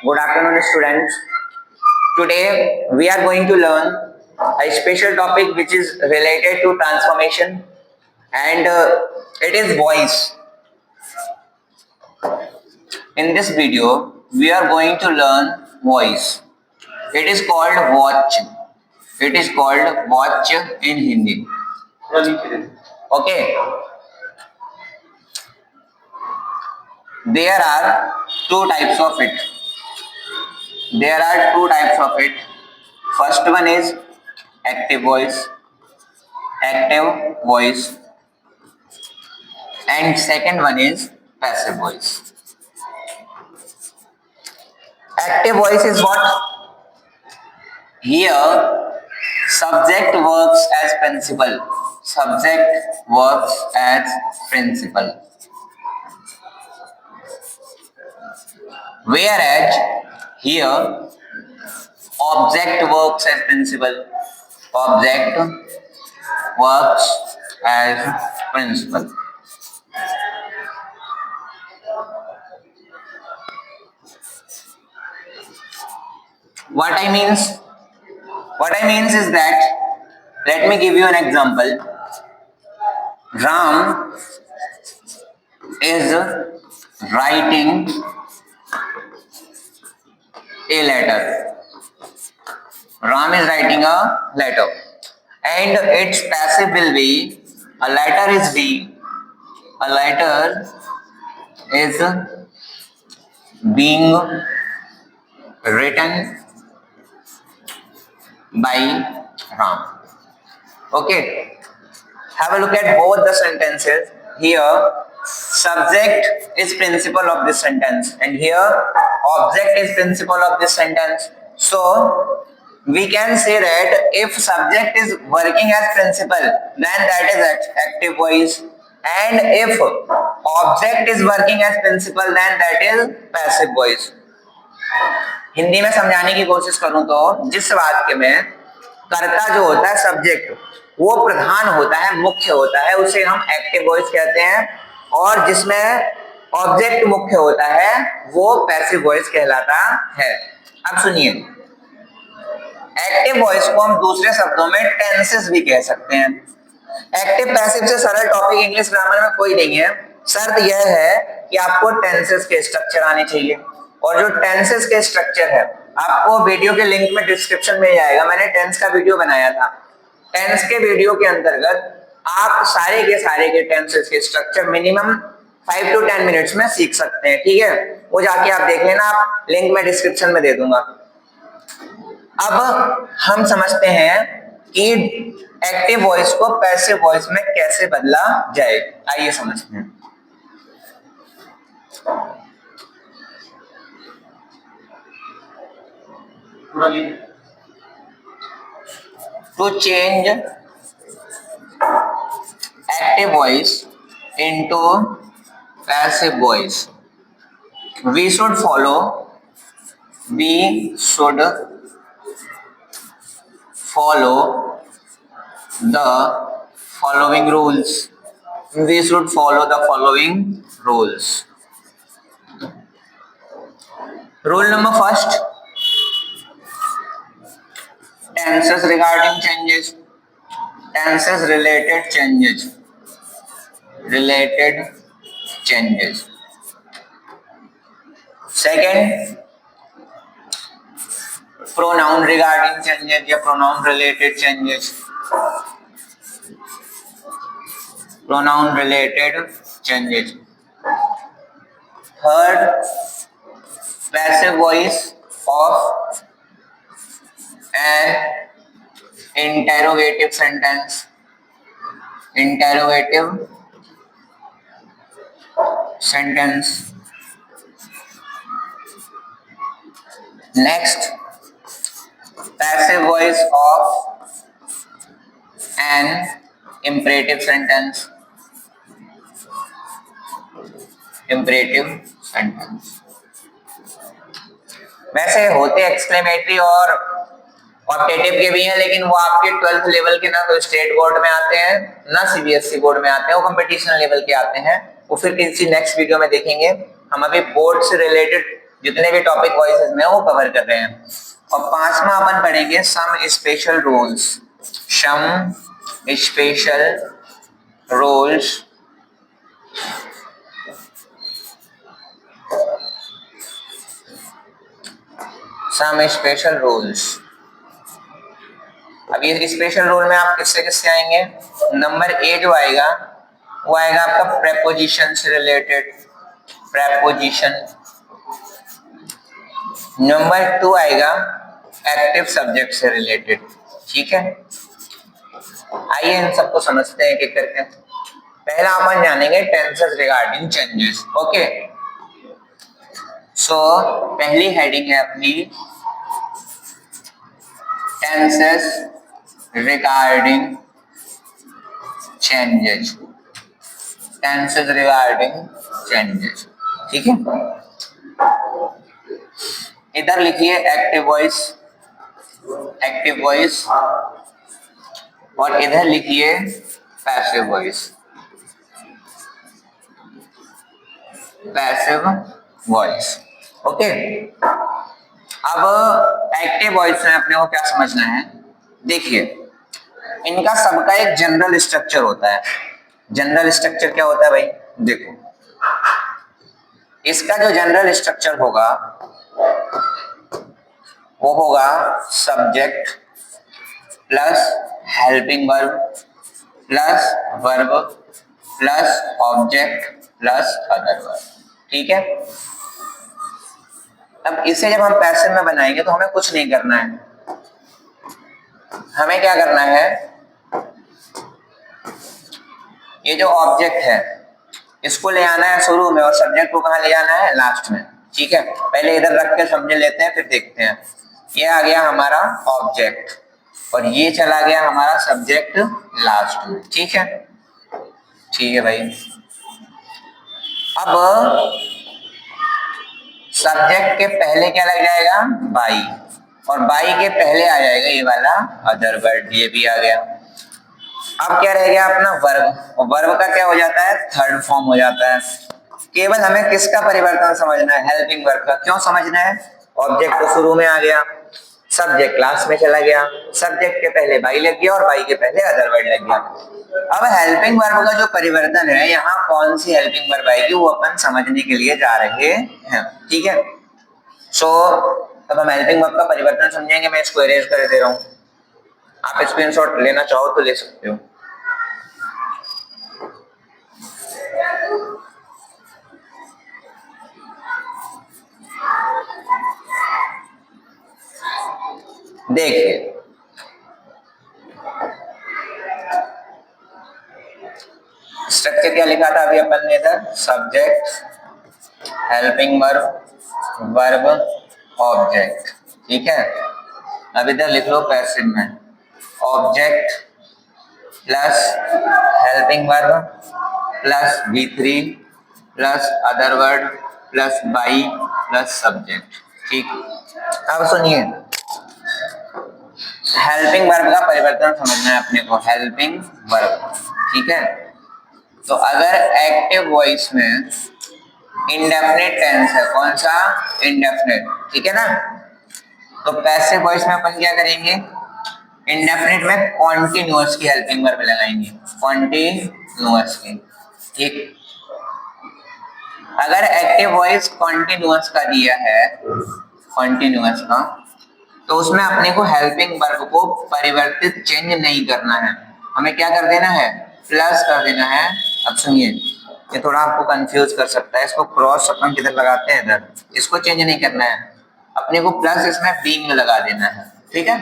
Good afternoon, students. Today we are going to learn a special topic which is related to transformation, and it is voice. In this video, we are going to learn voice. It is called watch. It is called watch in Hindi. Okay. There are two types of it. There are two types of it. First one is active voice, and second one is passive voice. Active voice is what? Here, subject works as principal. Subject works as principal. Whereas here, object works as principal. Object works as principal. What I means is that, let me give you an example. Ram is writing a letter. Ram is writing a letter, and its passive will be a letter is B. A letter is being written by Ram. Okay, have a look at both the sentences. Here, subject is principal of this sentence, and here, object is principal of this sentence. So, we can say that if subject is working as principal, then that is active voice, and if object is working as principal, then that is passive voice. Hindi में समझाने की कोशिश करूं तो जिस वाक्य में कर्ता जो होता है सब्जेक्ट वो प्रधान होता है, मुख्य होता है, उसे हम एक्टिव वॉइस कहते हैं, और जिसमें ऑब्जेक्ट मुख्य होता है वो पैसिव वॉइस कहलाता है। अब सुनिए, एक्टिव वॉइस को हम दूसरे शब्दों में टेंसेस भी कह सकते हैं। एक्टिव पैसिव से सरल टॉपिक इंग्लिश ग्रामर में कोई नहीं है। शर्त यह है कि आपको टेंसेस के स्ट्रक्चर आने चाहिए, और जो टेंसेस के स्ट्रक्चर है आपको वीडियो के लिंक में डिस्क्रिप्शन में जाएगा। मैंने टेंस का वीडियो बनाया था। टेंस के वीडियो के अंतर्गत आप सारे के टेंसेस के स्ट्रक्चर मिनिमम 5 to 10 मिनट्स में सीख सकते हैं। ठीक है, वो जाके आप देख लेना, आप लिंक में डिस्क्रिप्शन में दे दूंगा। अब हम समझते हैं कि एक्टिव वॉइस को पैसिव वॉइस में कैसे बदला जाए। आइए समझते हैं। To change active voice into passive voice, we should follow the following rules. We should follow the following rules. Rule number first, tenses regarding changes, tenses related changes. Second, pronoun regarding changes या pronoun related changes. Pronoun related changes. Third, passive voice of an interrogative sentence. Next, passive voice of an imperative sentence. वैसे होते exclamatory और optative के भी हैं, लेकिन वो आपके 12th लेवल के ना तो स्टेट बोर्ड में आते हैं ना सीबीएसई बोर्ड में आते हैं, वो कंपटीशन लेवल के आते हैं। वो फिर किसी नेक्स्ट वीडियो में देखेंगे। हम अभी बोर्ड से रिलेटेड जितने भी टॉपिक वॉइसेस में वो कवर कर रहे हैं। और 5वां अपन पढ़ेंगे some special rules. Some special rules some special rules. अब ये स्पेशल रूल में आप किससे किससे आएंगे? नंबर ए जो आएगा वो आएगा आपका प्रेपोजिशन से रिलेटेड, प्रेपोजिशन। नंबर 2 आएगा एक्टिव सब्जेक्ट से रिलेटेड। ठीक है, आइए इन सबको समझते हैं एक करके। पहला अपन जानेंगे टेंसेस रिगार्डिंग चेंजेस। ओके, सो पहली हेडिंग है अपनी tenses regarding changes. Tenses regarding changes, ठीक है। इधर लिखिए एक्टिव वॉइस, एक्टिव वॉइस, और इधर लिखिए passive voice, passive voice. Okay, अब एक्टिव वॉइस में अपने को क्या समझना है? देखिए, इनका सबका एक जनरल स्ट्रक्चर होता है। जनरल स्ट्रक्चर क्या होता है भाई? देखो, इसका जो जनरल स्ट्रक्चर होगा वो होगा subject plus helping verb plus verb plus object plus other verb. ठीक है, अब इसे जब हम पैसिव में बनाएंगे तो हमें कुछ नहीं करना है। हमें क्या करना है, ये जो ऑब्जेक्ट है इसको ले आना है शुरू में और सब्जेक्ट को कहाँ ले जाना है? लास्ट में। ठीक है, पहले इधर रख के समझ लेते हैं फिर देखते हैं। ये आ गया हमारा ऑब्जेक्ट और ये चला गया हमारा सब्जेक्ट लास्ट में। ठीक है, ठीक है भाई। अब सब्जेक्ट के पहले क्या लग जाएगा? बाई, और बाई के पहले आ जाएगा ये वाला अदर वर्ड, ये भी आ गया। अब क्या रह गया अपना वर्ब, और वर्ब का क्या हो जाता है? थर्ड फॉर्म हो जाता है। केवल हमें किसका परिवर्तन समझना है? हेल्पिंग वर्ब का। क्यों समझना है? ऑब्जेक्ट तो शुरू में आ गया, सब्जेक्ट क्लास में चला गया, सब्जेक्ट के पहले बाई लग गया और बाई के पहले अदर वर्ड लग गया। अब हेल्पिंग वर्ब का जो परिवर्तन है, यहाँ कौन सी हेल्पिंग वर्ब आएगी वो अपन समझने के लिए जा रहे हैं। ठीक है, सो अब हम हेल्पिंग वर्ब का परिवर्तन समझेंगे। मैं इसको इरेज कर दे रहा हूँ, आप स्क्रीनशॉट लेना चाहो तो ले सकते हो। देखिए, स्ट्रक्चर क्या लिखा था अभी अपन ने इधर? Subject, helping verb, verb, object. ठीक है, अब इधर लिख लो पैसिव में object plus helping verb plus V3 plus other word plus by plus subject. ठीक, अब सुनिए, हेल्पिंग वर्ब का परिवर्तन समझना है अपने को, हेल्पिंग वर्ब। ठीक है, तो अगर एक्टिव वॉइस में इंडेफिनिट टेंस है, कौन सा? इंडेफिनिट। ठीक है ना, तो पैसिव वॉइस में अपन क्या करेंगे? इंडेफिनिट में कॉन्टिन्यूअस की हेल्पिंग वर्ब लगाएंगे, कॉन्टिन्यूअस की। ठीक, अगर एक्टिव वॉइस कॉन्टिन्यूअस का दिया है, कॉन्टिन्यूअस का, तो उसमें अपने को हेल्पिंग वर्ब को परिवर्तित चेंज नहीं करना है। हमें क्या कर देना है? प्लस कर देना है। अब सुनिए, ये थोड़ा आपको कंफ्यूज कर सकता है, इसको क्रॉस अपन किधर लगाते हैं? इधर। इसको चेंज नहीं करना है, अपने को प्लस इसमें बीइंग में लगा देना है। ठीक है,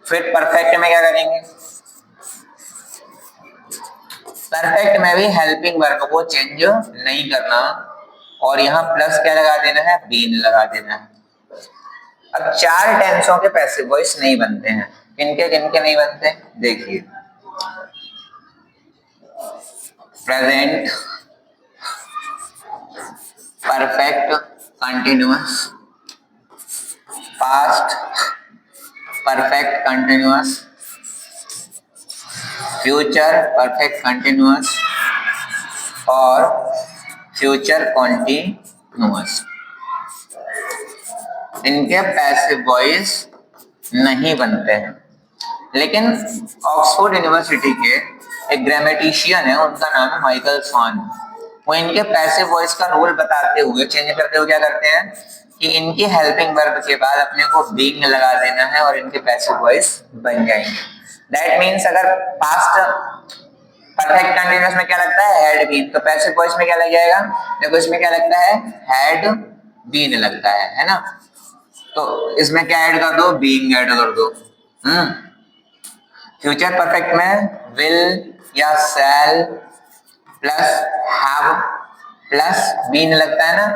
फिर परफेक्ट में क्या करेंगे? परफेक्ट में भी हेल्पिंग वर्ब को चेंज नहीं करना और यहाँ प्लस क्या लगा देना है? बीन लगा देना है। अब 4 टेंसों के पैसिव वॉइस नहीं बनते हैं। किनके किनके नहीं बनते? देखिए, present perfect continuous, past perfect continuous, future perfect continuous और फ्यूचर कॉन्टिन्यूअस। इनके पैसिव वॉइस नहीं बनते हैं। लेकिन ऑक्सफोर्ड यूनिवर्सिटी के एक ग्रामेटिशियन है, उनका नाम है माइकल स्वान। वो इनके पैसिव वॉइस का रोल बताते हुए, चेंज करते हुए क्या करते हैं कि इनकी हेल्पिंग वर्ब के बाद अपने को बीइंग लगा देना है और इनके पैसिव वॉइस बन जाएंगे। दैट मीन्स अगर पास्ट परफेक्ट कंटीन्यूअस में क्या लगता है हैड बीन, तो पैसिव वॉइस में क्या लग जाएगा, देखो इसमें क्या लगता है हैड बीन लगता है ना। तो इसमें क्या ऐड कर दो, बीइंग ऐड कर दो। फ्यूचर परफेक्ट में विल या शैल प्लस हैव प्लस बीइंग लगता है ना,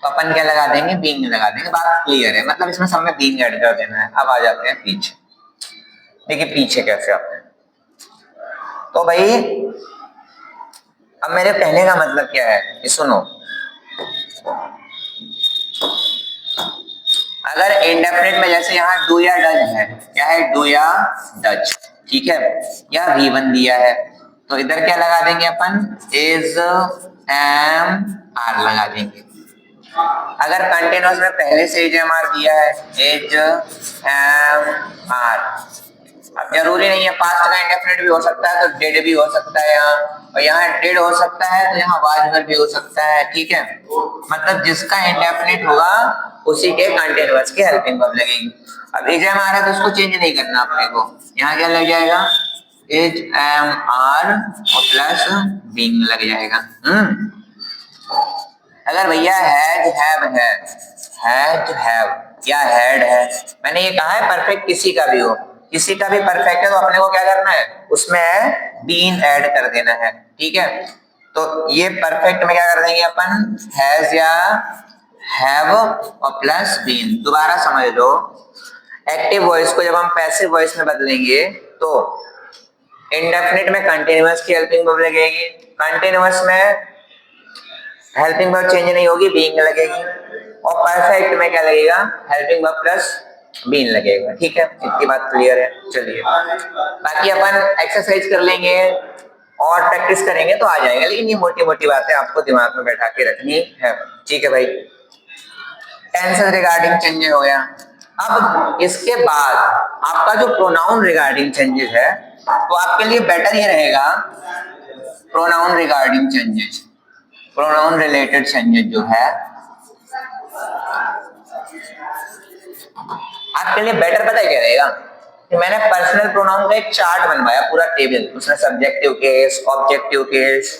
तो अपन क्या लगा देंगे, बीइंग लगा देंगे। बात क्लियर है, मतलब इसमें सब में बीइंग ऐड कर देना है। अब आ जाते हैं पीछे, देखिए पीछे कैसे आते हैं। तो भाई अब मेरे कहने का मतलब क्या है ये सुनो। अगर इंडेफिनिट में जैसे यहाँ डू या डज है, क्या है डू या डज, ठीक है, या V1 दिया है, तो इधर क्या लगा देंगे अपन, इज एम आर लगा देंगे। अगर कंटिन्यूअस में पहले से इज एम आर दिया है, इज एम आर, अब जरूरी नहीं है पास्ट का इंडेफिनिट भी हो सकता है, तो डेड भी हो सकता है यहाँ, और यहाँ डेड हो सकता है तो यहाँ वाज भी हो सकता है, ठीक है। मतलब जिसका इंडेफिनिट होगा उसी के कंटिन्यूअस की हेल्पिंग वर्ब लगेगी। अब इज एम आर है तो उसको चेंज नहीं करना अपने को, यहाँ क्या लग जाएगा इज एम आर और प्लस बीइंग लग जाएगा। अगर भैया हैज हैव या हैड है, मैंने ये कहा है परफेक्ट किसी का भी हो, किसी का भी परफेक्ट है तो अपने को क्या करना है, उसमें बीन ऐड कर देना है, ठीक है। तो ये परफेक्ट में क्या कर देंगे अपन, हैज या हैव और प्लस बीन। दोबारा समझ लो, एक्टिव वॉइस को जब हम पैसिव वॉइस में बदलेंगे तो इंडेफिनिट में कंटिन्यूअस की हेल्पिंग वर्ब लगेगी, कंटिन्यूअस में हेल्पिंग वर्ब चेंज नहीं होगी, बीइंग लगेगी, और परफेक्ट में क्या लगेगा, हेल्पिंग वर्ब प्लस बीन लगेगा, ठीक है। इतनी बात क्लियर है। चलिए बाकी अपन एक्सरसाइज कर लेंगे और प्रैक्टिस करेंगे तो आ जाएगा, लेकिन ये मोटी मोटी बातें आपको दिमाग में बैठा के रखनी है, ठीक है भाई। टेंसेस रिगार्डिंग चेंजेस हो गया। अब इसके बाद आपका जो प्रोनाउन रिगार्डिंग चेंजेस है, तो आपके लिए बेटर ये रहेगा pronoun regarding changes, pronoun related changes जो है आपके लिए बेटर पता है क्या रहेगा, कि मैंने पर्सनल प्रोनाउन का एक चार्ट बनवाया, पूरा टेबल, उसमें subjective case, objective case,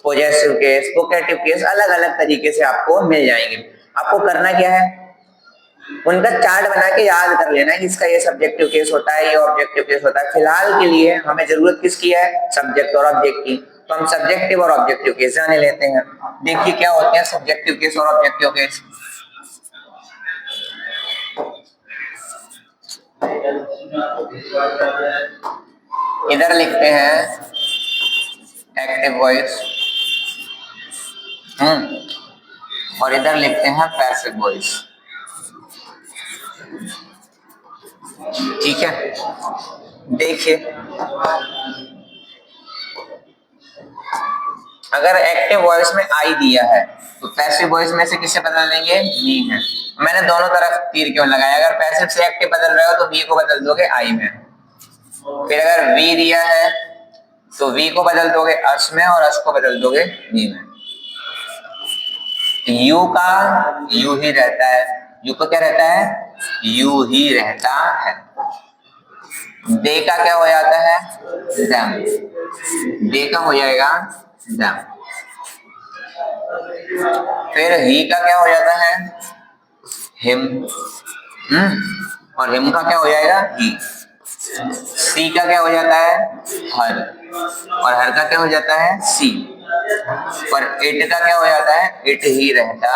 possessive case, vocative case, अलग अलग तरीके से आपको मिल जाएंगे। आपको करना क्या है, उनका चार्ट बना के याद कर लेना है, इसका ये सब्जेक्टिव केस होता है, ये ऑब्जेक्टिव केस होता है। फिलहाल के लिए हमें जरूरत किसकी है, सब्जेक्ट और ऑब्जेक्ट की, तो हम सब्जेक्टिव और ऑब्जेक्टिव केस जाने लेते हैं। देखिए क्या होते हैं सब्जेक्टिव केस और ऑब्जेक्टिव केस। इधर लिखते हैं एक्टिव वॉइस, और इधर लिखते हैं पैसिव वॉइस, ठीक है। देखिए अगर एक्टिव वॉइस में आई दिया है तो पैसिव वॉइस में से किसे बदल देंगे, मी है। मैंने दोनों तरफ तीर क्यों लगाया, अगर पैसिव से एक्टिव बदल रहे हो तो वी को बदल दोगे आई में, फिर अगर वी दिया है तो वी को बदल दोगे अस में और अस को बदल दोगे मी में। यू का यू ही रहता है, यू को क्या रहता है, यू ही रहता है। दे का क्या हो जाता है, दम, दे का हो जाएगा दम। फिर ही का क्या हो जाता है, हिम, और हिम का क्या हो जाएगा, ही। सी का क्या हो जाता है, हर, और हर का क्या हो जाता है, सी। और इट का क्या हो जाता है, इट ही रहता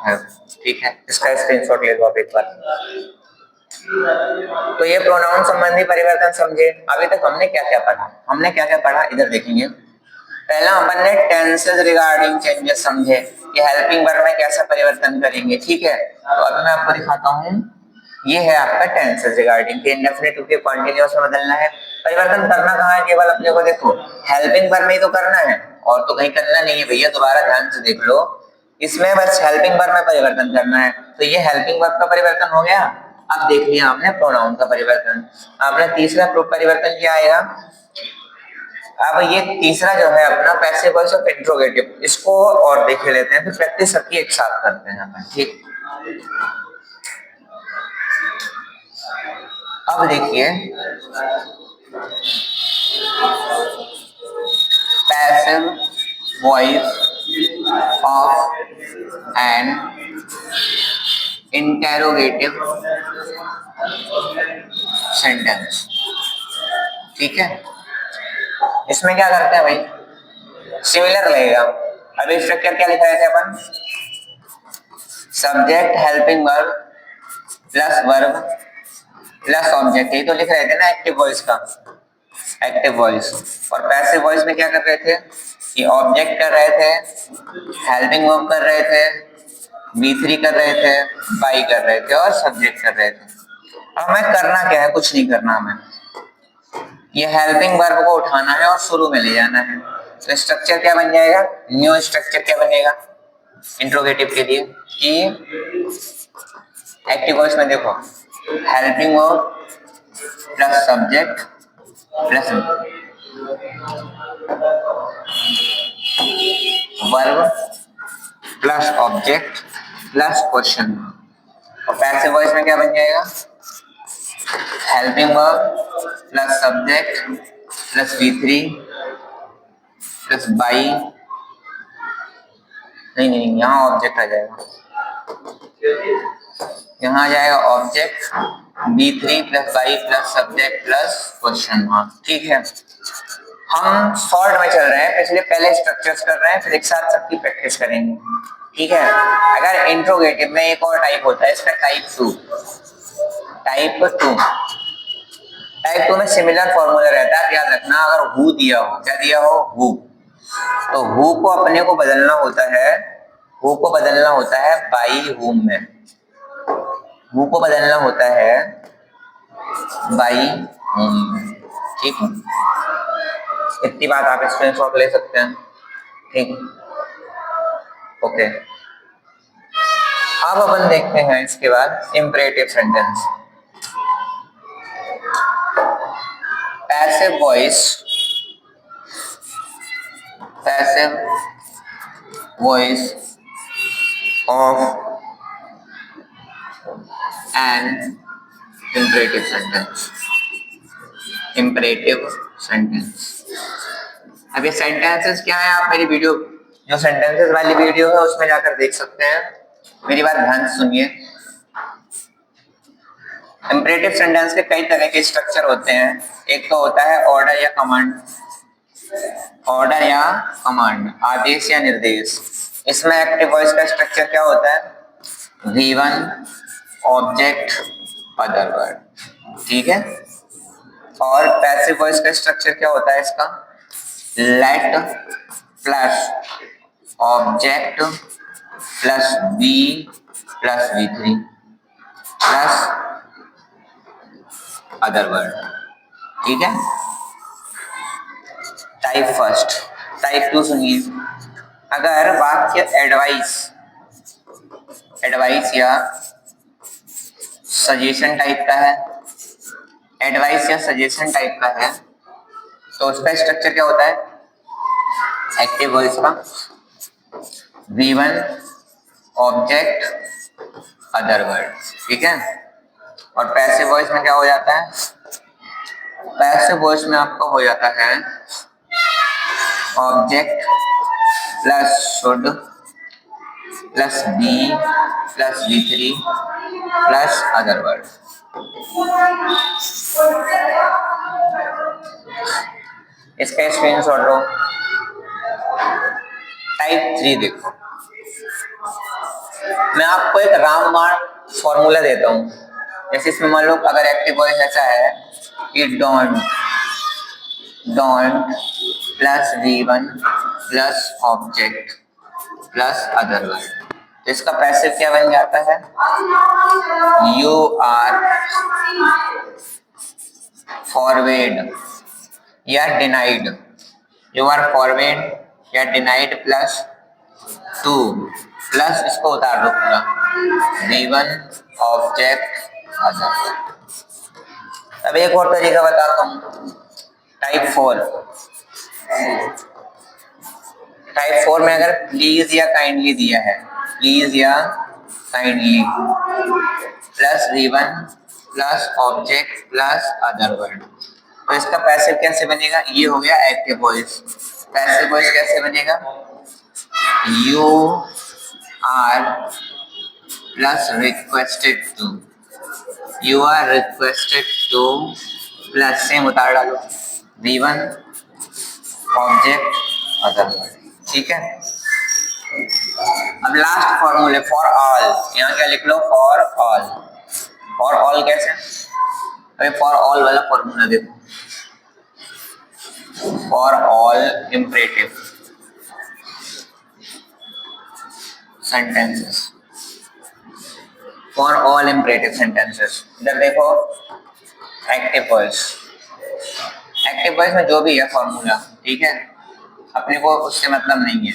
है, ठीक है। इसका स्क्रीनशॉट ले लो आप एक बार। तो ये प्रोनाउन संबंधी परिवर्तन समझे। अभी तक हमने क्या क्या पढ़ा, हमने क्या क्या पढ़ा इधर देखेंगे। पहला अपन ने टेंसेस रिगार्डिंग चेंजेस समझे कि हेल्पिंग वर्ब में कैसा परिवर्तन करेंगे, ठीक है। तो अभी मैं आपको दिखाता हूँ, ये है आपका टेंसेस रिगार्डिंग, इंडेफिनिट के कंटीन्यूअस में बदलना है। परिवर्तन करना कहाँ है, केवल अपने को देखो हेल्पिंग वर्ब में ही तो करना है, और तो कहीं करना नहीं है भैया। दोबारा ध्यान से देख लो, इसमें बस हेल्पिंग वर्ब में परिवर्तन करना है, तो ये हेल्पिंग वर्ब का परिवर्तन हो गया। अब देख लिया आपने प्रोनाउन का परिवर्तन। आपने तीसरा परिवर्तन क्या आएगा, अब ये तीसरा जो है अपना पैसिव वॉइस ऑफ इंट्रोगेटिव, इसको और देख लेते हैं, फिर प्रैक्टिस सबकी एक साथ करते हैं अपन, ठीक। अब देखिए passive voice of N interrogative sentence, ठीक है। इसमें क्या करते हैं भाई, सिमिलर लगेगा। अभी स्ट्रक्चर क्या लिख रहे थे अपन, subject helping verb plus verb plus object, यही तो लिख रहे थे ना एक्टिव वॉइस का, एक्टिव वॉइस। और पैसिव वॉइस में क्या कर रहे थे, ये ऑब्जेक्ट कर रहे थे, हेल्पिंग वर्ब कर रहे थे, V3 कर रहे थे, बाई कर रहे थे और सब्जेक्ट कर रहे थे। अब हमें करना क्या है, कुछ नहीं करना हमें, ये हेल्पिंग वर्ब को उठाना है और शुरू में ले जाना है। तो स्ट्रक्चर क्या बन जाएगा, न्यू स्ट्रक्चर क्या बनेगा इंट्रोगेटिव के लिए, कि एक्टिव वॉइस में देखो helping verb plus subject plus verb plus object plus question. और पैसिव वॉइस में क्या बन जाएगा, helping verb plus subject plus V3 plus by, नहीं यहाँ ऑब्जेक्ट आ जाएगा, यहाँ आ जाएगा object V3 plus by plus subject plus question mark, ठीक है। हम शॉर्ट में चल रहे हैं, इसलिए पहले स्ट्रक्चर्स कर रहे हैं, फिर एक साथ सबकी प्रैक्टिस करेंगे, ठीक है। अगर इंट्रोगेटिव में एक और टाइप होता है इसका, टाइप टू। टाइप टू में सिमिलर फॉर्मूला रहता है, याद रखना। अगर हु दिया हो, क्या दिया हो, हु, तो हु को अपने को बदलना होता है, हु को बदलना होता है बाई हुम में, हु को बदलना होता है बाई हुम में, ठीक है। इतनी बात आप स्क्रीनशॉट ले सकते हैं, ठीक, ओके। अब अपन देखते हैं इसके बाद imperative sentence. Passive voice of an imperative sentence। अब ये सेंटेंसेस क्या है, आप मेरी वीडियो जो सेंटेंसेस वाली वीडियो है उसमें जाकर देख सकते हैं। मेरी बात ध्यान से सुनिए। इंपरेटिव सेंटेंस के कई तरह के स्ट्रक्चर होते हैं। एक तो होता है ऑर्डर या कमांड, आदेश या निर्देश। इसमें एक्टिव वॉइस का स्ट्रक्चर क्या होता है, V1 ऑब्जेक्ट अदर वर्ड, ठीक है। और पैसिव वॉइस का स्ट्रक्चर क्या होता है इसका, let plus object plus be plus V3 plus other word, ठीक है। Type first. टाइप टू सुनिए। अगर वाक्य एडवाइस या सजेशन टाइप का है, तो उसका स्ट्रक्चर क्या होता है, एक्टिव वॉइस का V1 ऑब्जेक्ट अदर वर्ड, ठीक है। और पैसिव वॉइस में क्या हो जाता है, पैसिव वॉइस में आपको हो जाता है object plus should plus be plus V3 plus other word. इसका स्क्रीनशॉट लो। टाइप 3 देखो, मैं आपको एक रामबाण फॉर्मूला देता हूं। जैसे इसमें मान लो अगर एक्टिव वॉइस ऐसा है कि don't plus V1 plus object plus other word, तो इसका पैसिव क्या बन जाता है, यू आर फॉरवर्ड या डिनाइड, यू आर फॉरवर्ड या डिनाइड प्लस 2 प्लस इसको उतार दो पूरा, V1 ऑब्जेक्ट अदर। अब एक और तरीका बताता हूँ, टाइप 4। टाइप 4 में अगर प्लीज या काइंडली दिया है, प्लीज या kindly plus V1 plus object plus other word, तो इसका पैसिव कैसे बनेगा? ये हो गया एक्टिव वॉइस। पैसिव वॉइस कैसे बनेगा? You are plus requested to, you are requested to plus same उतार डालो, V1 ऑब्जेक्ट अदर वर्ड। ठीक है, अब लास्ट फॉर्मूले फॉर ऑल, यहाँ क्या लिख लो? For all. फॉर ऑल कैसे? अरे फॉर ऑल वाला फॉर्मूला देखो, for all imperative sentences, for all imperative sentences. इधर देखो एक्टिव वॉइस, एक्टिव वॉइस में जो भी है फॉर्मूला, ठीक है, अपने को उससे मतलब नहीं है।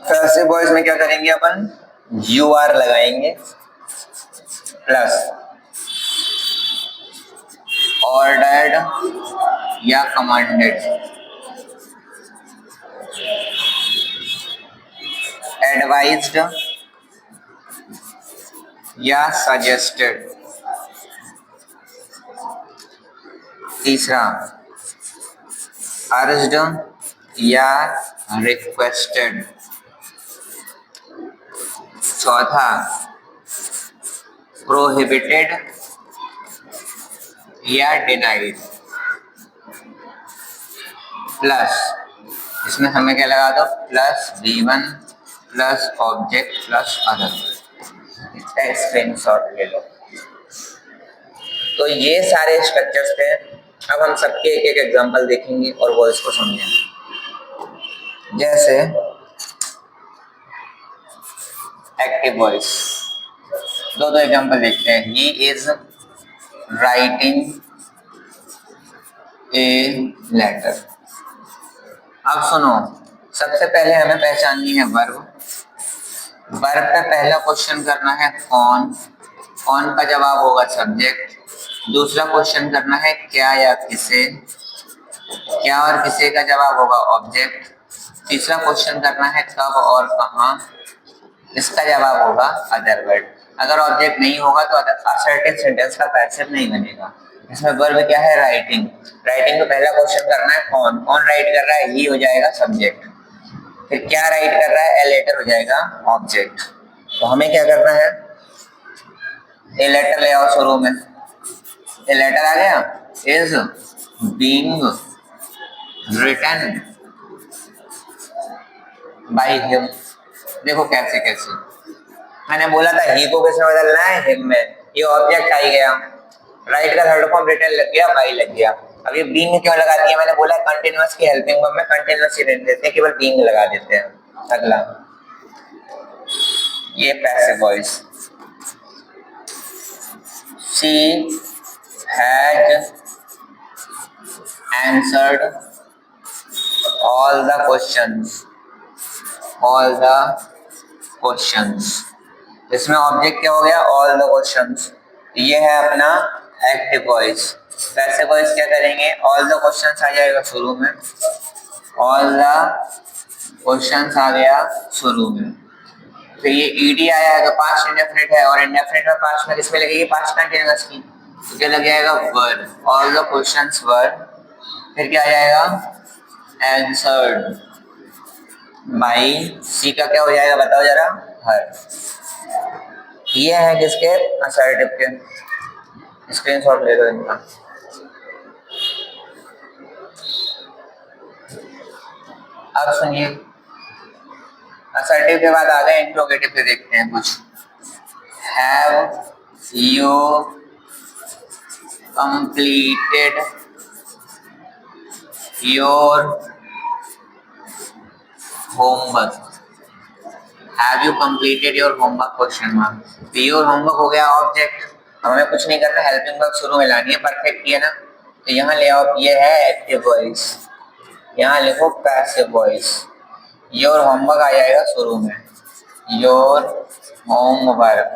पैसिव वॉइस में क्या करेंगे अपन? यू आर लगाएंगे प्लस ऑर्डर्ड या कमांडेड, एडवाइज्ड या सजेस्टेड, तीसरा अर्ज्ड या रिक्वेस्टेड, चौथा प्रोहिबिटेड या डिनाइड, प्लस इसमें हमें क्या लगा दो? Plus V1 plus object plus other. इसका स्क्रीनशॉट ले लो। तो ये सारे स्ट्रक्चर्स थे। अब हम सबके एक एक एग्जांपल देखेंगे और वॉइस को समझेंगे। जैसे एक्टिव वॉइस, दो एग्जांपल देखते हैं। He is writing a letter. अब सुनो, सबसे पहले हमें पहचाननी है वर्ब। वर्ब पे पहला क्वेश्चन करना है कौन, कौन का जवाब होगा सब्जेक्ट। दूसरा क्वेश्चन करना है क्या या किसे, क्या और किसे का जवाब होगा ऑब्जेक्ट। तीसरा क्वेश्चन करना है कब और कहाँ, इसका जवाब होगा अदर वर्ड। अगर ऑब्जेक्ट नहीं होगा तो असर्टिव सेंटेंस का पैसिव नहीं बनेगा। इसमें वर्ब क्या है? राइटिंग। राइटिंग को पहला क्वेश्चन करना है कौन, कौन राइट कर रहा है? ही हो जाएगा सब्जेक्ट। फिर क्या राइट कर रहा है? ए लेटर हो जाएगा ऑब्जेक्ट। तो हमें क्या करना है? ए लेटर ले आओ शुरू में। ए लेटर आ गया, is being written by him. देखो कैसे कैसे मैंने बोला था ही को किसमें बदलना है? हिम में। ये ऑब्जेक्ट आ ही गया, राइट का थर्ड फॉर्म रिटन लग गया, बाय लग गया। अब ये बीइंग क्यों लगा दिया? मैंने बोला कंटीन्यूअस की हेल्पिंग वर्ब में कंटीन्यूअस ही रहने देते हैं, केवल बीइंग लगा देते हैं। अगला ये passive voice, she has answered all the questions, all the questions। इसमें ऑब्जेक्ट क्या हो गया? all the questions। ये है अपना एक्टिव वॉइस। पैसिव वॉइस क्या करेंगे? all the questions आ जाएगा शुरू में, all the questions आ गया शुरू में। तो ये ed आया तो पास्ट इंडेफिनिट है, और इंडेफिनिट में पास्ट में किसमें लगेगी? पास्ट कंटीन्यूअस की। तो क्या लग जाएगा? वर। all the questions were, फिर क्या आ जाएगा? Answered bye. सी का क्या हो जाएगा बताओ जरा? हर। ये है किसके? असर्टिव के। स्क्रीनशॉट ले लो इनका। अब सुनिए, असर्टिव के बाद आ गए इंट्रोगेटिव पे, देखते हैं कुछ। Have you completed your homework? Have you completed your homework question mark. Your homework हो गया ऑब्जेक्ट, हमें कुछ नहीं करना, हेल्पिंग वर्ब शुरू में लानी है, परफेक्ट किया ना। तो यहाँ ले आओ, ये है एक्टिव वॉइस, यहाँ लिखो पैसिव वॉइस। योर होमवर्क आ जाएगा शुरू में। योर होमवर्क,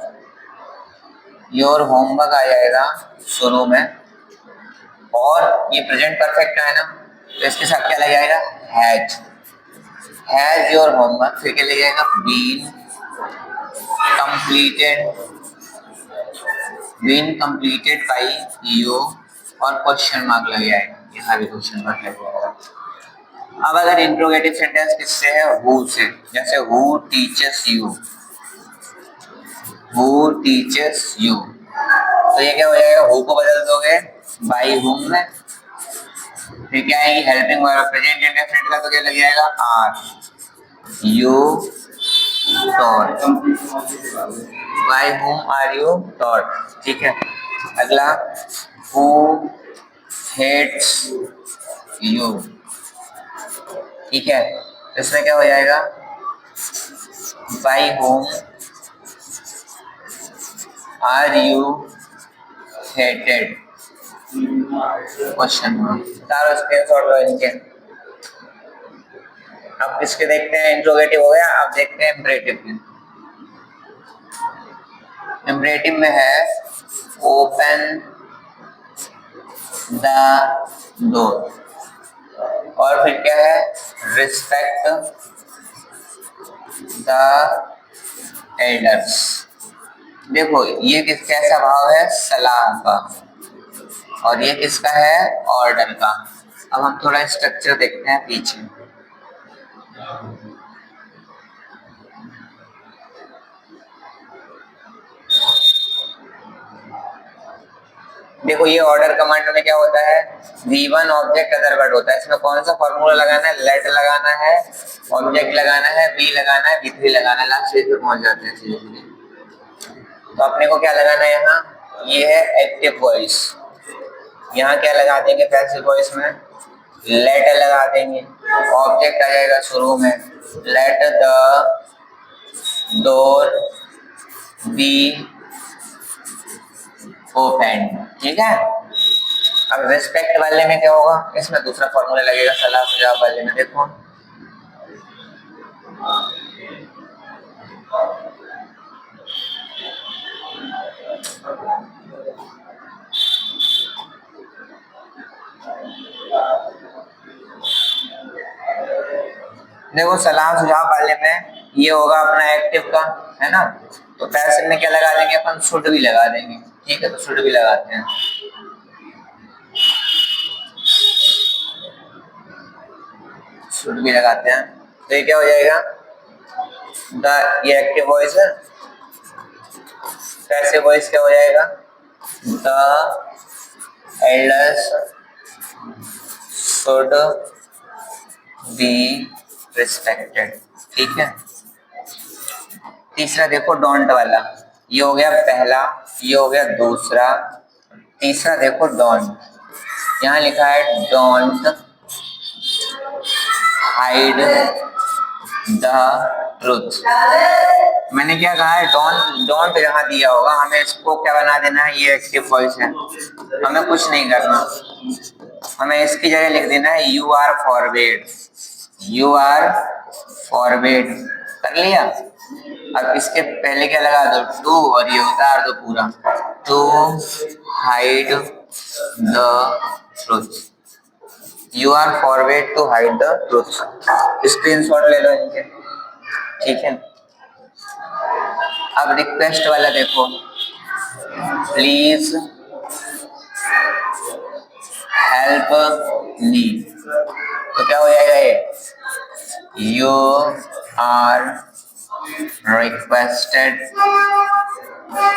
योर होमवर्क आ जाएगा शुरू में, और ये प्रेजेंट परफेक्ट है ना, तो इसके साथ क्या लग जाएगा, हैज योर होमवर्क, फिर क्या लग जाएगा, been completed, been completed by you, और क्वेश्चन मार्क लग जाएगा, यहाँ भी क्वेश्चन मार्क लग जाएगा। अब अगर इंट्रोगेटिव सेंटेंस किससे है, हु से, जैसे who teachers you, who teachers you, तो ये क्या हो जाएगा, हु को बदल दोगे बाई हुम में, फिर क्या आएगी, हेल्पिंग वर्ब प्रेजेंट इंडेफिनिट का, तो क्या लग जाएगा, are you taught, by whom are you taught, ठीक है। अगला, हु हेट्स यू, ठीक है, इसमें क्या हो जाएगा, by whom are you hated, question mark, तारो स्क्रीनशॉट लो इनके। अब किसके देखते हैं, इंट्रोगेटिव हो गया, अब देखते हैं इम्परेटिव में। इम्परेटिव में है ओपन द डोर, और फिर क्या है, रिस्पेक्ट द एल्डर्स। देखो ये कैसा भाव है, सलाह का, और ये किसका है, ऑर्डर का। अब हम थोड़ा स्ट्रक्चर देखते हैं पीछे। देखो ये ऑर्डर कमांड में क्या होता है, V1 ऑब्जेक्ट अदर वर्ड होता है, इसमें कौन सा फॉर्मूला लगाना है, लेट लगाना है, ऑब्जेक्ट लगाना है, V लगाना है, V3 लगाना है, लास्ट स्टेज पे पहुंच जाते हैं सीधे सीधे। तो अपने को क्या लगाना है यहाँ, ये है एक्टिव वॉइस, यहाँ क्या लगा देंगे, पैसिव वॉइस में लेट लगा देंगे, ऑब्जेक्ट आ जाएगा शुरू में, let the door be open, ठीक है। अब रिस्पेक्ट वाले में क्या होगा, इसमें दूसरा फॉर्मूला लगेगा, सलाह सुझाव वाले में देखो, देखो सलाह सुझाव वाले में ये होगा अपना एक्टिव का, है ना, तो पैसिव में क्या लगा देंगे अपन, शुड भी लगा देंगे, ठीक है, तो शुड भी लगाते हैं, शुड भी लगाते हैं, तो ये क्या हो जाएगा, द, ये एक्टिव वॉइस है, पैसिव वॉइस क्या हो जाएगा, the elders should be respected, ठीक है। तीसरा देखो डोंट वाला, ये हो गया पहला, ये हो गया दूसरा, तीसरा देखो डोंट, यहाँ लिखा है डोंट हाइड द ट्रुथ। मैंने क्या कहा है, डोंट, डोंट यहाँ दिया होगा, हमें इसको क्या बना देना है, ये एक्टिव वॉइस है, हमें कुछ नहीं करना, हमें इसकी जगह लिख देना है you are forward, you are forward, कर लिया। अब इसके पहले क्या लगा दो, टू, और ये उतार दो पूरा, to hide the truth, you are forward to hide the truth, screenshot ले लो इनके, ठीक है। अब रिक्वेस्ट वाला देखो, प्लीज हेल्प मी, तो क्या हो जाएगा ये, you are requested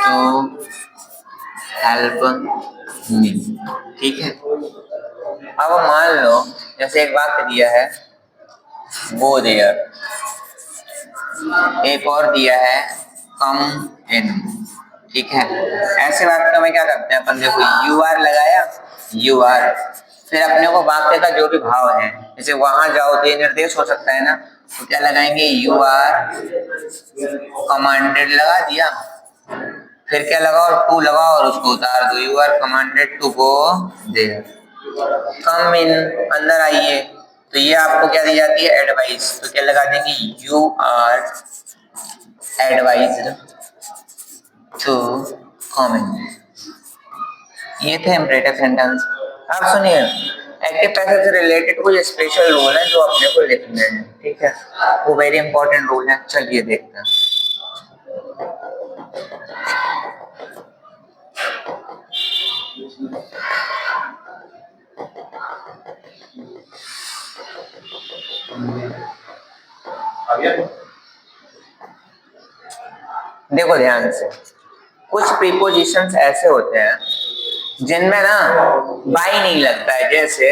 to help me, ठीक है। अब मान लो जैसे एक वाक्य दिया है, गो देयर, एक और दिया है कम इन, ठीक है। ऐसे वाक्य में क्या करते हैं अपन, देखो यू आर लगाया, यू आर, फिर अपने को वाक्य का जो भी भाव है, जैसे वहां जाओ तो ये निर्देश हो सकता है ना, तो क्या लगाएंगे, यू आर कमांडेड लगा दिया, फिर क्या लगाओ, टू लगाओ और उसको उतार दो, you are commanded to go there, come in, अंदर आइए, तो ये आपको क्या दी जाती है, एडवाइस, तो क्या लगा देंगे, you are advised to comment. ये थे इम्परेटिव सेंटेंस। अब सुनिए, एक्टिव पैसिव से रिलेटेड कुछ स्पेशल रूल है जो अपने को लिखने हैं, ठीक है, वो वेरी इंपॉर्टेंट रूल है। चलिए देखते हैं। देखो ध्यान से, कुछ प्रीपोजिशंस ऐसे होते हैं जिनमें ना बाई नहीं लगता है। जैसे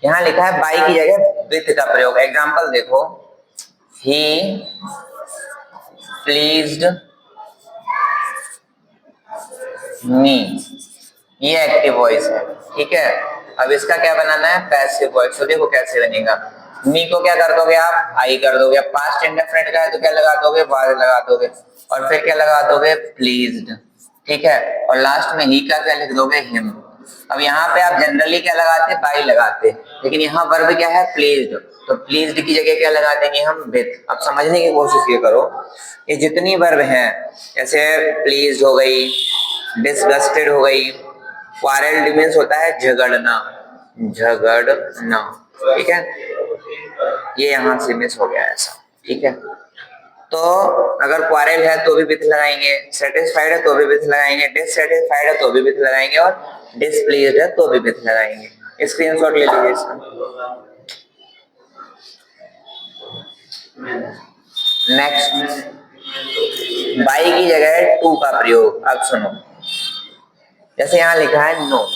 यहाँ लिखा है बाई की जगह विथ का प्रयोग। एग्जांपल देखो, ही प्लीज्ड मी, ये एक्टिव वॉइस है, ठीक है। अब इसका क्या बनाना है, पैसिव वॉइस। तो देखो कैसे बनेगा, मी को क्या कर दोगे आप, आई कर दोगे। पास्ट इंडेफिनिट का है तो क्या लगा दोगे, वाज लगा दोगे, और फिर क्या लगा दोगे, प्लीज्ड, ठीक है। और लास्ट में ही का क्या लिख दोगे, हिम। अब यहाँ पे आप जनरली क्या लगाते, बाई लगाते, लेकिन यहाँ वर्ब क्या है, प्लीज्ड, तो प्लीज्ड की जगह क्या लगा देंगे हम, विथ। अब समझने की कोशिश ये करो, ये जितनी वर्ब हैं, जैसे प्लीज्ड हो गई, डिसगस्टेड हो गई, क्वारेल्ड मीन्स होता है झगड़ना, झगड़ना, ठीक है, ये यहां से मिस हो गया ऐसा, ठीक है। तो अगर क्वारेल है तो भी विथ लगाएंगे, सेटिस्फाइड है तो भी विथ लगाएंगे, डिससेटिस्फाइड है तो भी विथ लगाएंगे, और डिसप्लीज्ड है तो भी विथ लगाएंगे। स्क्रीनशॉट ले लीजिए इसका। नेक्स्ट, बाई की जगह टू का प्रयोग। अब सुनो, जैसे यहाँ लिखा है नो,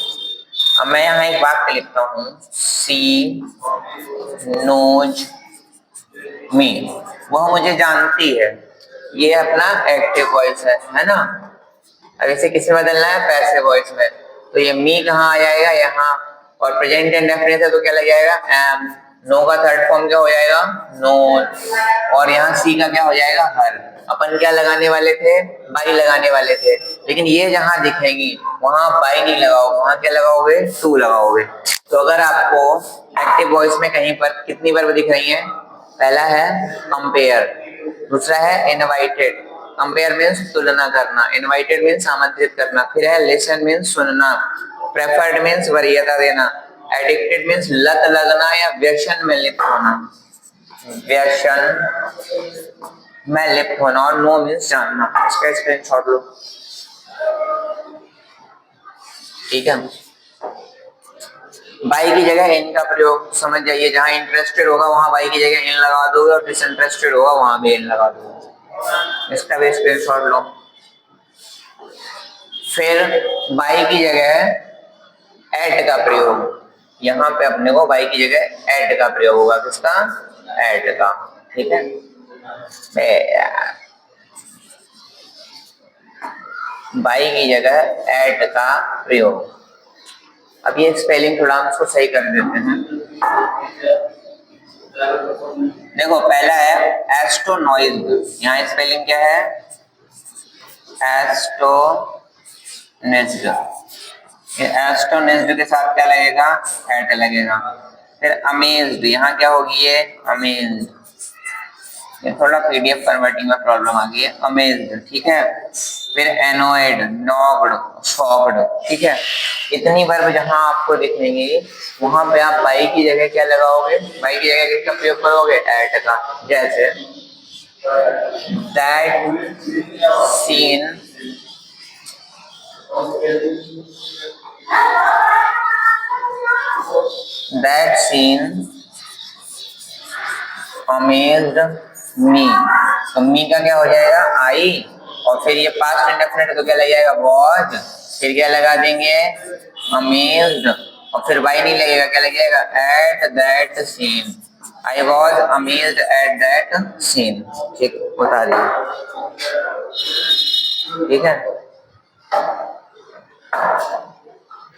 अब मैं यहाँ एक वाक्य लिखता हूँ, सी नोज मी, वह मुझे जानती है, ये अपना एक्टिव वॉइस है ना। अब इसे किसमें बदलना है, पैसिव वॉइस में। तो ये मी कहाँ आ जाएगा, यहाँ, और प्रेजेंट इंडेफिनिट है तो क्या लग जाएगा, एम। नो का थर्ड फॉर्म क्या हो जाएगा, नोन, और यहाँ सी का क्या हो जाएगा, हर। अपन क्या लगाने वाले थे, बाई लगाने वाले थे, लेकिन ये जहां दिखेंगी वहां बाई नहीं लगाओगे, वहां क्या लगाओगे, टू लगाओगे। तो अगर आपको एक्टिव वॉइस में कहीं पर कितनी वर्ब दिख रही है, पहला है कंपेयर, दूसरा है इनवाइटेड, कंपेयर मीन्स तुलना करना, इनवाइटेड मीन्स आमंत्रित करना, फिर है लिसन मीन्स सुनना, प्रेफर्ड मीन्स वरीयता देना, एडिक्टेड मीन्स लत लगना या व्यसन में लिप्त होना, व्यसन में लिप्त होना, और नो मीन्स जानना। इसका स्क्रीनशॉट लो, ठीक है। बाई की जगह इन का प्रयोग समझ जाइए, जहां इंटरेस्टेड होगा वहां बाई की जगह इन लगा दोगे, और डिसइंटरेस्टेड होगा वहां भी इन लगा दोगे। इसका भी स्क्रीनशॉट लो। फिर बाई की जगह एट का प्रयोग, यहाँ पे अपने को बाई की जगह एट का प्रयोग होगा, किसका, एट का, ठीक है। बाई की जगह एट का प्रयोग। अब ये स्पेलिंग थोड़ा हम उसको सही कर देते हैं। देखो पहला है एस्टोनॉइज्ड, यहाँ स्पेलिंग क्या है, एस्टोनिज्ड। एस्टोनिज्ड के साथ क्या लगेगा, एट लगेगा। फिर अमेज्ड, यहाँ क्या होगी, ये अमेज्ड, ये थोड़ा पीडीएफ कन्वर्टिंग में प्रॉब्लम आ गई है, अमेज्ड, ठीक है। फिर एनोयड, नॉक्ड, शॉक्ड, ठीक है। इतनी वर्ब जहां आपको दिखेंगी वहां पे आप बाई की जगह क्या लगाओगे, बाई की जगह किसका प्रयोग करोगे, एट का। जैसे that scene that scene amazed me, तो मी का क्या हो जाएगा, आई, और फिर ये पास्ट इंडेफिनिट तो क्या लग जाएगा, वाज, फिर क्या लगा देंगे, अमेज्ड, और फिर बाई नहीं लगेगा, क्या लग जाएगा, at that scene, I was amazed at that scene, ठीक, बता दिया, ठीक है।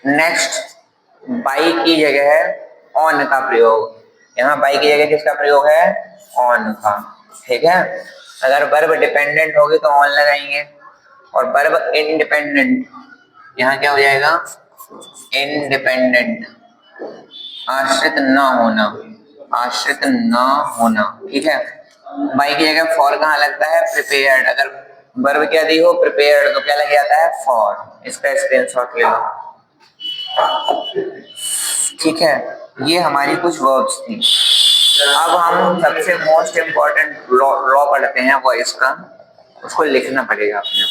नेक्स्ट, बाई की जगह है ऑन का प्रयोग, यहाँ बाई की जगह किसका प्रयोग है, ऑन का, ठीक है। अगर वर्ब डिपेंडेंट होगी तो ऑन लगाएंगे, और वर्ब इंडिपेंडेंट, यहाँ क्या हो जाएगा, इंडिपेंडेंट, आश्रित न होना, आश्रित न होना, ठीक है। बाई की जगह फॉर कहाँ लगता है? प्रिपेयर्ड। अगर वर्ब क्या दी हो? प्रिपेयर्ड, तो क्या लग जाता है? फॉर। इसका स्क्रीनशॉट ले लो। ठीक है, ये हमारी कुछ वर्ब्स थी। अब हम सबसे मोस्ट इम्पोर्टेंट लॉ पढ़ते हैं वॉइस का, उसको लिखना पड़ेगा अपने।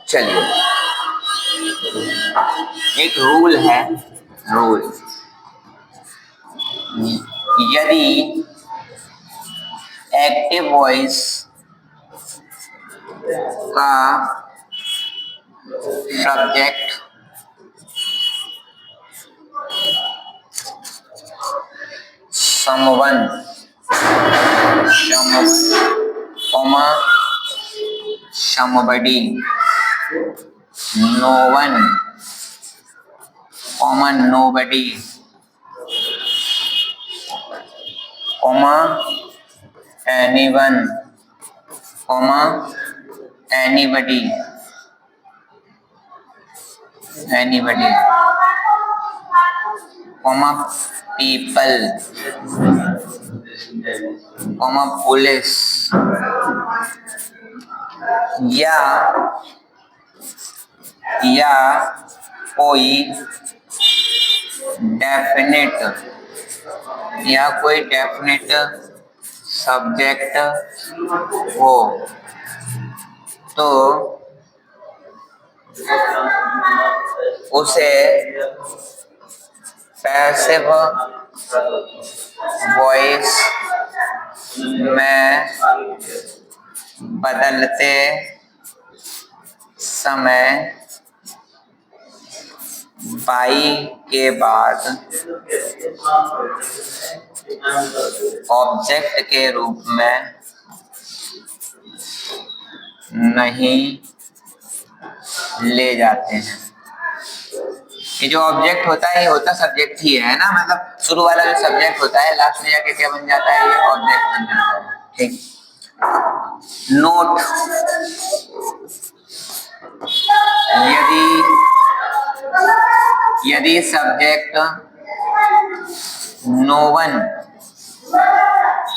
चलिए, एक रूल है, रूल, यदि एक्टिव वॉइस का subject someone, comma somebody, no one, comma nobody, comma anyone, comma anybody, comma people, comma police, या कोई डेफिनेट सब्जेक्ट हो तो उसे पैसिव वॉइस में बदलते समय बाई के बाद ऑब्जेक्ट के रूप में नहीं ले जाते हैं। ये जो ऑब्जेक्ट होता है, ये होता सब्जेक्ट ही है ना, मतलब शुरू वाला जो सब्जेक्ट होता है लास्ट में जाके क्या बन जाता है? ये ऑब्जेक्ट बन जाता है। ठीक, नोट, यदि सब्जेक्ट नो वन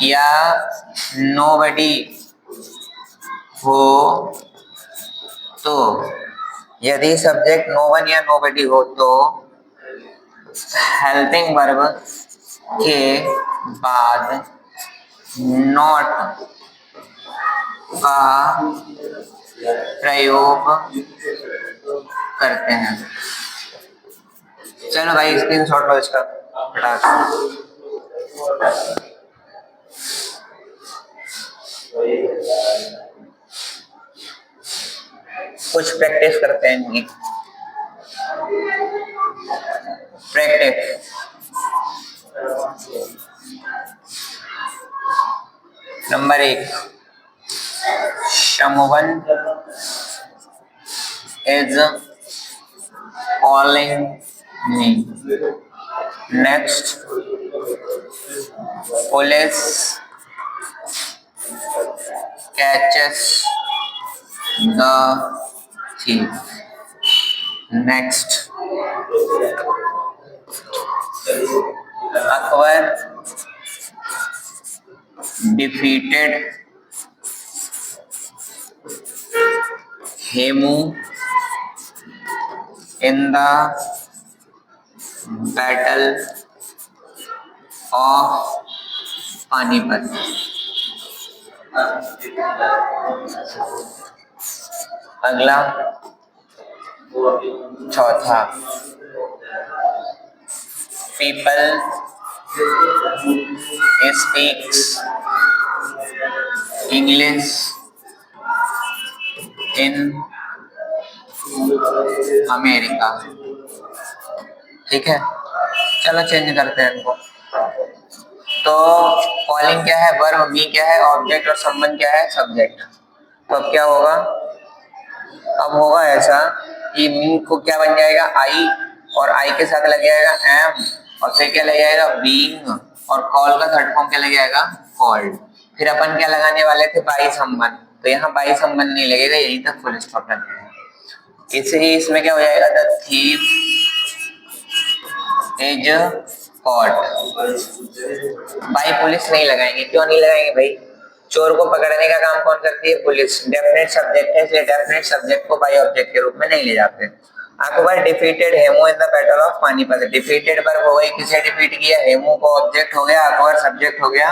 या नोबडी हो तो, यदि सब्जेक्ट नो वन या नोबडी हो तो हेल्पिंग वर्ब के बाद नॉट का प्रयोग करते हैं। चलो भाई, स्क्रीनशॉट लो इसका फटाक से। कुछ प्रैक्टिस करते हैं इनकी। Practice, number 1, someone is calling me. Next, police catches the thief. Next, Akbar defeated Hemu in the battle of Panipat. अगला, चौथा, people speaks English in America. ठीक है, चलो चेंज करते हैं इनको। तो कॉलिंग क्या है? वर्ब, मी क्या है? ऑब्जेक्ट, और समवन क्या है? सब्जेक्ट। तो अब क्या होगा? अब होगा ऐसा कि मी को क्या बन जाएगा? आई, और आई के साथ लग जाएगा एम, और फिर क्या लग जाएगा? बीइंग, और कॉल का थर्ड फॉर्म क्या लग जाएगा? कॉल्ड। फिर अपन क्या लगाने वाले थे? बाई समवन, तो यहाँ बाई समवन नहीं लगेगा, यहीं तक फुल स्टॉप लगेगा। इससे इसमें क्या हो जाएगा? The thief is caught। भाई पुलिस नहीं लगाएंगे, क्यों नहीं लगाएंगे भाई? चोर को पकड़ने का काम कौन करती है? पुलिस। डेफिनेट सब्जेक्ट है, इसलिए डेफिनेट सब्जेक्ट को बाई ऑब्जेक्ट के रूप में नहीं ले जाते। Akbar defeated Hemu in the battle of Panipat. Defeated verb हो गई, किसे डिफीट किया? हेमू को ऑब्जेक्ट हो गया, अकबर सब्जेक्ट हो गया,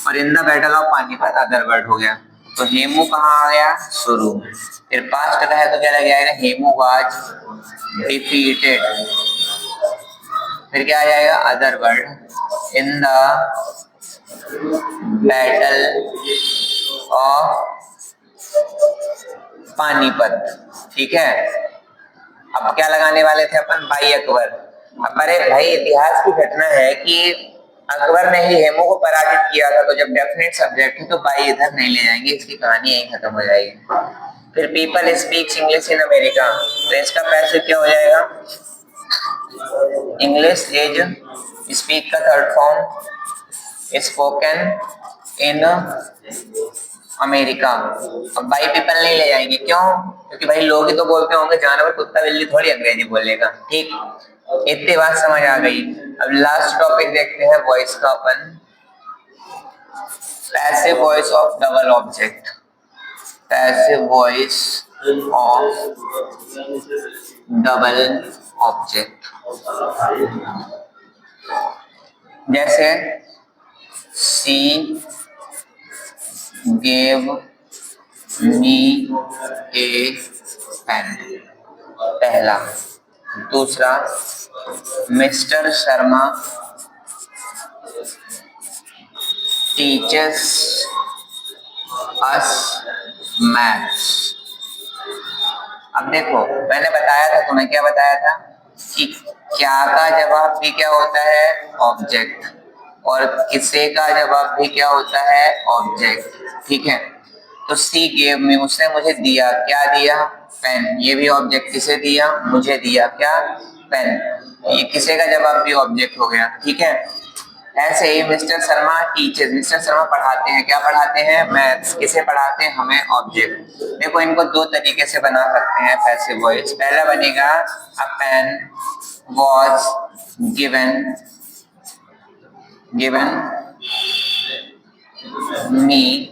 और in the battle of Panipat other word हो गया। तो हेमू कहाँ आ गया? शुरू। फिर पास्ट का है तो क्या लग जाएगा? Hemu was defeated. फिर क्या आ जाएगा? Other word in the battle of Panipat. ठीक है, अब क्या लगाने वाले थे अपन? बाई अकबर। अब अरे भाई इतिहास की घटना है कि अकबर ने ही हेमू को पराजित किया था, तो जब डेफिनेट सब्जेक्ट है तो बाई इधर नहीं ले जाएंगे, इसकी कहानी यही खत्म हो जाएगी। फिर people speaks English in America, तो इसका पैसिव क्या हो जाएगा? इंग्लिश इज स्पीक का third form spoken in America. अब बाई पीपल नहीं ले जाएंगे, क्यों? क्योंकि भाई लोग ही तो बोलते होंगे, जानवर कुत्ता बिल्ली थोड़ी अंग्रेजी बोलेगा। ठीक, इतनी बात समझ आ गई। अब लास्ट टॉपिक देखते हैं वॉइस का अपन। Passive voice of double object. Passive voice of double object, जैसे she gave me a pen, पहला। दूसरा, mister Sharma teaches us maths। अब देखो, मैंने बताया था तुम्हें, क्या बताया था कि क्या का जवाब भी क्या होता है? ऑब्जेक्ट, और किसे का जवाब भी क्या होता है? ऑब्जेक्ट। ठीक है, तो सी गेव मी, उसने मुझे दिया, क्या दिया? पेन। ये भी ऑब्जेक्ट, किसे दिया? मुझे दिया, क्या? पेन। ये किसे का जवाब भी ऑब्जेक्ट हो गया। ठीक है, ऐसे ही mister Sharma teachers, mister Sharma पढ़ाते हैं, क्या पढ़ाते हैं? मैथ्स। किसे पढ़ाते हैं? हमें, ऑब्जेक्ट। देखो इनको दो तरीके से बना सकते हैं पैसिव वॉइस। पहला बनेगा a pen was given me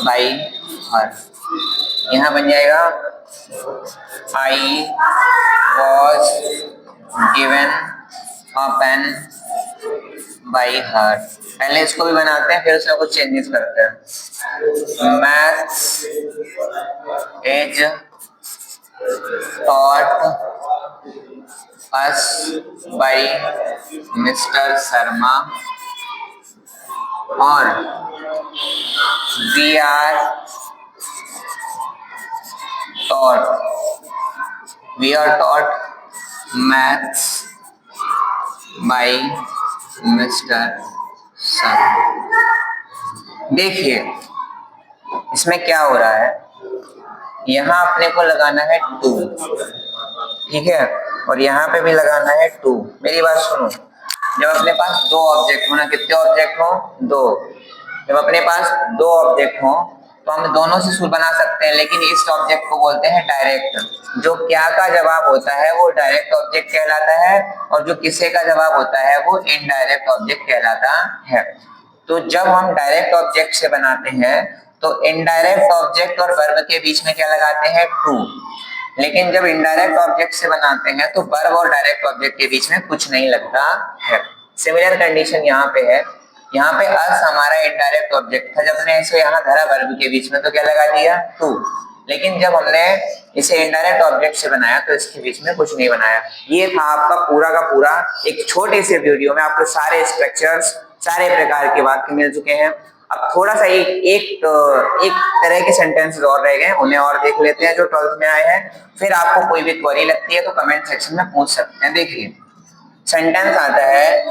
by her. यहाँ बन जाएगा I was given a pen by her. पहले इसको भी बनाते हैं, फिर उसमें कुछ चेंजेस करते हैं। Maths is taught us by mister Sharma, और we are taught maths by mister Sharma. देखिए इसमें क्या हो रहा है, यहाँ अपने को लगाना है टू, ठीक है, और यहाँ पे भी लगाना है टू। मेरी बात सुनो, जब अपने पास दो ऑब्जेक्ट हो ना, कितने ऑब्जेक्ट हो? दो। जब अपने पास दो ऑब्जेक्ट हो तो हम दोनों से सूत्र बना सकते हैं, लेकिन इस ऑब्जेक्ट को बोलते हैं डायरेक्ट। जो क्या का जवाब होता है वो डायरेक्ट ऑब्जेक्ट कहलाता है, और जो किसे का जवाब होता है वो इनडायरेक्ट ऑब्जेक्ट कहलाता है। तो जब हम डायरेक्ट ऑब्जेक्ट से बनाते हैं तो इनडायरेक्ट ऑब्जेक्ट और वर्ब के बीच में क्या लगाते हैं? टू। लेकिन जब इनडायरेक्ट ऑब्जेक्ट से बनाते हैं तो वर्ब और डायरेक्ट ऑब्जेक्ट के बीच में कुछ नहीं लगता है। सिमिलर कंडीशन यहाँ पे है। यहाँ पे अस हमारा इनडायरेक्ट ऑब्जेक्ट था, जब हमने इसे यहाँ धरा वर्ब के बीच में तो क्या लगा दिया? टू। लेकिन जब हमने इसे इनडायरेक्ट ऑब्जेक्ट से बनाया तो इसके बीच में कुछ नहीं बनाया। ये था आपका पूरा का पूरा एक छोटे से वीडियो में आपको सारे स्ट्रक्चर्स, सारे प्रकार के वाक्य मिल चुके हैं। अब थोड़ा सा एक तरह के सेंटेंसेस और रह गए, उन्हें और देख लेते हैं जो 12th में आए हैं। फिर आपको कोई भी क्वेरी लगती है तो कमेंट सेक्शन में पूछ सकते हैं। देखिए सेंटेंस आता है,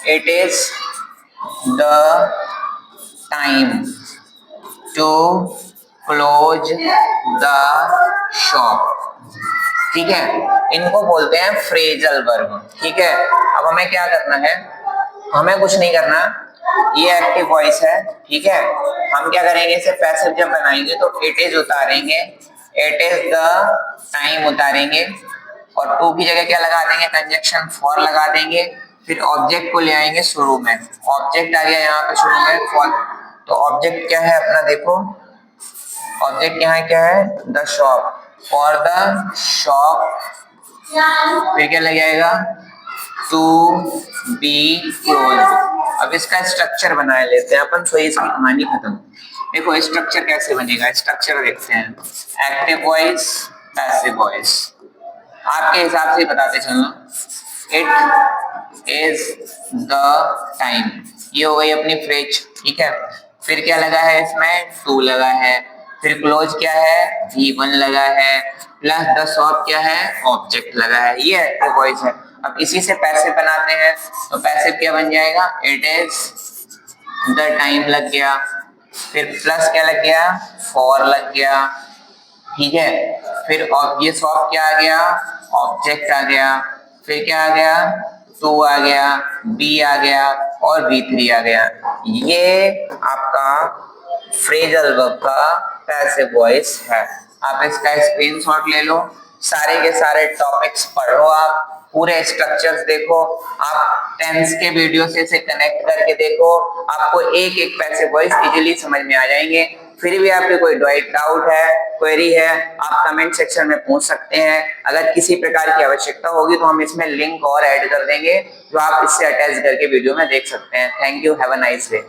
it is the time to close the shop. ठीक है, इनको बोलते हैं फ्रेजल वर्ब। ठीक है, अब हमें क्या करना है? हमें कुछ नहीं करना, ये एक्टिव वॉइस है। ठीक है, हम क्या करेंगे, इसे पैसिव जब बनाएंगे तो इट इज उतारेंगे, इट इज द टाइम उतारेंगे, और टू की जगह क्या लगा देंगे? कंजक्शन फॉर लगा देंगे, फिर ऑब्जेक्ट को ले आएंगे शुरू में, ऑब्जेक्ट आ गया यहाँ पे शुरू में फॉर, तो ऑब्जेक्ट क्या है अपना देखो, ऑब्जेक्ट यहाँ क्या है, the shop, for the shop, फिर क्या लग जाएगा, टू बी क्लोज। अब इसका स्ट्रक्चर बना लेते हैं अपन, तो इसकी कहानी खत्म। देखो स्ट्रक्चर कैसे बनेगा, स्ट्रक्चर देखते हैं, एक्टिव वॉइस, पैसिव वॉइस, आपके हिसाब से बताते चलो। इट इज द टाइम, ये हो गई अपनी फ्रेज, ठीक है। फिर क्या लगा है इसमें, टू लगा है, फिर क्लोज क्या है, V1 लगा है, प्लस द शॉप क्या है, ऑब्जेक्ट लगा है, ये एक्टिव वॉइस है। अब इसी से पैसिव बनाते हैं, तो पैसिव क्या बन जाएगा, इट इज द टाइम लग गया, फिर प्लस क्या लग गया, फॉर लग गया, ठीक है। फिर ये शॉप क्या आ गया, ऑब्जेक्ट आ गया, फिर क्या आ गया, टू आ गया, बी आ गया और V3 आ गया। ये आपका फ्रेजल वर्ब का पैसिव वॉइस है। आप इसका स्क्रीनशॉट ले लो, सारे के सारे टॉपिक्स पढ़ो, आप पूरे स्ट्रक्चर्स देखो, आप टेंस के वीडियो से इसे कनेक्ट करके देखो, आपको एक एक पैसिव वॉइस इजीली समझ में आ जाएंगे। फिर भी आपके कोई डाउट है, क्वेरी है, आप कमेंट सेक्शन में पूछ सकते हैं। अगर किसी प्रकार की आवश्यकता होगी तो हम इसमें लिंक और ऐड कर देंगे, जो आप इससे अटैच करके वीडियो में देख सकते हैं। Thank you, have a nice day.